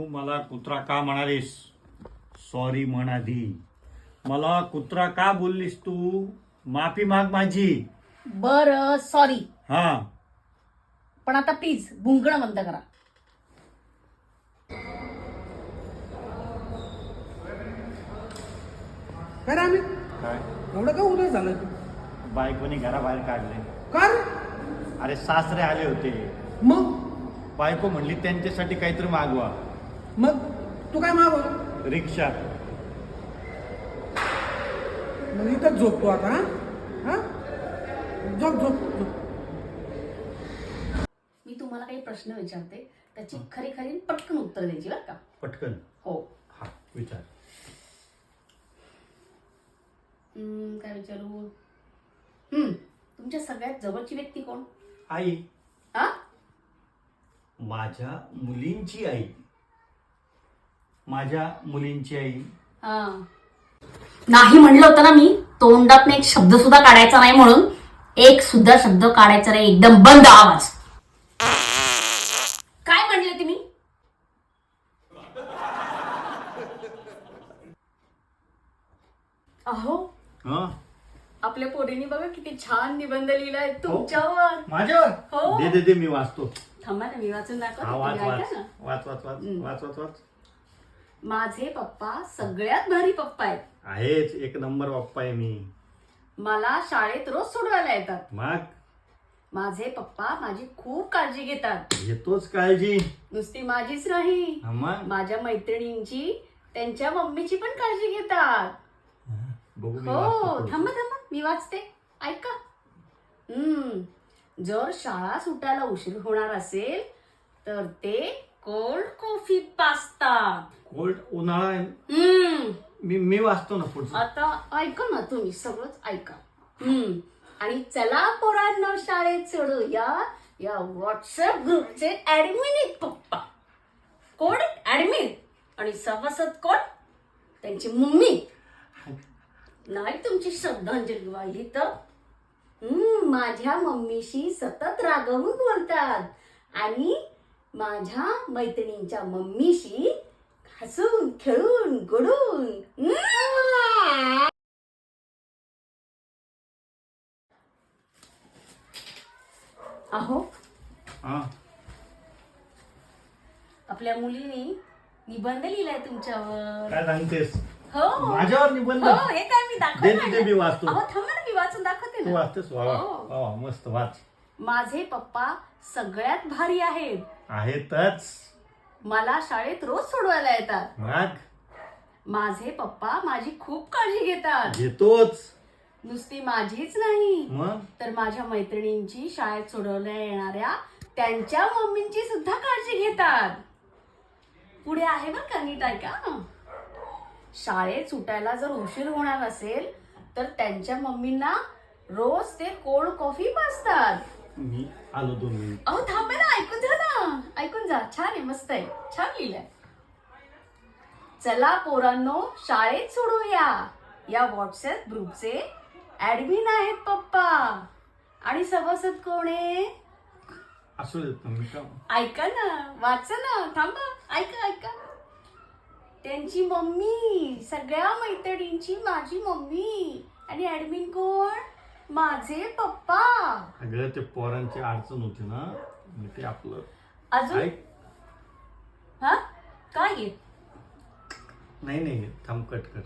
तू मला कुत्रा का म्हणालीस? सॉरी म्हण आधी. मला कुत्रा का बोललीस तू? माफी माग माझी. बर सॉरी. हा, पण आता प्लीज भुंकणं बंद करा. काय रे आम्ही काय एवढं का उदास झालं तू? बायकोने घराबाहेर काढले. का रे? अरे सासरे आले होते. मग बायको म्हणली त्यांच्यासाठी काहीतरी मागवा. मग तू काय मागव? रिक्षा. मग इथंच झोपतो आता. हा हा झोप झोप झोप. मी तुम्हाला काही प्रश्न विचारते, त्याची खरी खरी पटकन उत्तर द्यायची बरं का? पटकन. हो. हा, विचार. काय विचारू? तुमच्या सगळ्यात जवळची व्यक्ती कोण? आई. हा? माझ्या मुलींची आई. माझ्या मुलींची आई. हा. नाही म्हणलं होतं ना मी, तोंडातनं एक शब्द सुद्धा काढायचा नाही म्हणून. एक सुद्धा शब्द काढायचा नाही, एकदम बंद आवाज. काय म्हणले तुम्ही? अहो, हा, आपल्या पोरीने बघा किती छान निबंध लिहिलाय तुमच्यावर. माझ्यावर. हो. दे दे दे, मी वाचतो. थांबा ना, मी वाचून हा, दाखवते, वाच तुम्ही वाच ऐका ना. वाच वाच वाच वाच वाच वाच. माझे पप्पा सगळ्यात भारी पप्पा आहेत. आहेच, एक नंबर बाप्पा आहे मी. मला शाळेत रोज सोडवायला येतात. मग माझे पप्पा माझी खूप काळजी घेतात. घेतोच काळजी. नुसती माझीच नाही, मग माझ्या मैत्रिणींची, त्यांच्या मम्मीची पण काळजी घेतात. बघू मी हो, वाचतो थोडं. थांबा थांबा, मी वाचते, ऐका. जर शाळा सुटायला उशीर होणार असेल तर ते कोल्ड कॉफी पाजतात. कोल्ड उन्हाळा आहे. मी वाचतो ना पुढचं. आता ऐका ना, तुम्ही सगळंच ऐका. आणि चला पोरांना शाळेत सोडूया, या व्हॉट्सअप ग्रुपचे ऍडमिन आहेत पप्पा. कोण ऍडमिन? आणि सभासद कोण? त्यांची मम्मी. नाही तुमची श्रद्धांजली वाहिली तर माझ्या मम्मीशी सतत रागवून बोलतात आणि माझ्या मैत्रिणींच्या मम्मीशी हसून खेळून गोडून. अहो, हा, आपल्या मुलीने निबंध लिहिलाय तुमच्यावर. काय सांगतेस? हो, माझ्यावर निबंध? हो, हे काय मी दे दे दे, मी वाचतो. अहो थांबा ना, मी वाचून दाखवते तू ना. वाचतेस? वा वा हो. वा वा, मस्त वाच. माझे पप्पा सगळ्यात भारी आहेत. आहेतच. मला शाळेत रोज सोडवायला येतात. मग माझे पप्पा माझी खूप काळजी घेतात. घेतोच. नुसती माझीच नाही, मग तर माझ्या मैत्रिणींची, शाळेत सोडवल्या येणाऱ्या त्यांच्या मम्मींची सुद्धा काळजी घेतात. पुढे आहे बरं का, नीट ऐका. शाळेत सुटायला जर उशीर होणार असेल तर त्यांच्या मम्मींना रोज ते कोल्ड कॉफी पाजतात. मी आलो 2 मिनिट. अहो थांबा ना, ऐकून जा ना, ऐकून जा. छान आहे, मस्त आहे, छान लिहिलंय. चला पोरांनो शाळेत सोडूया, या व्हॉट्सअप ग्रुपचे ऍडमिन आहेत पप्पा. आणि सभासद कोण आहे? असू देत ना, मी का. ऐका ना, वाचा ना, थांबा, ऐका ऐका. त्यांची मम्मी, सगळ्या मैत्रिणींची माझी मम्मी. आणि ऍडमिन कोण? माझे पप्पा. अगं ते पोरांची अडचण होती ना, मी ते आपलं अजून ऐक. हा काय आहे? नाही नाही, थांब, कट कर.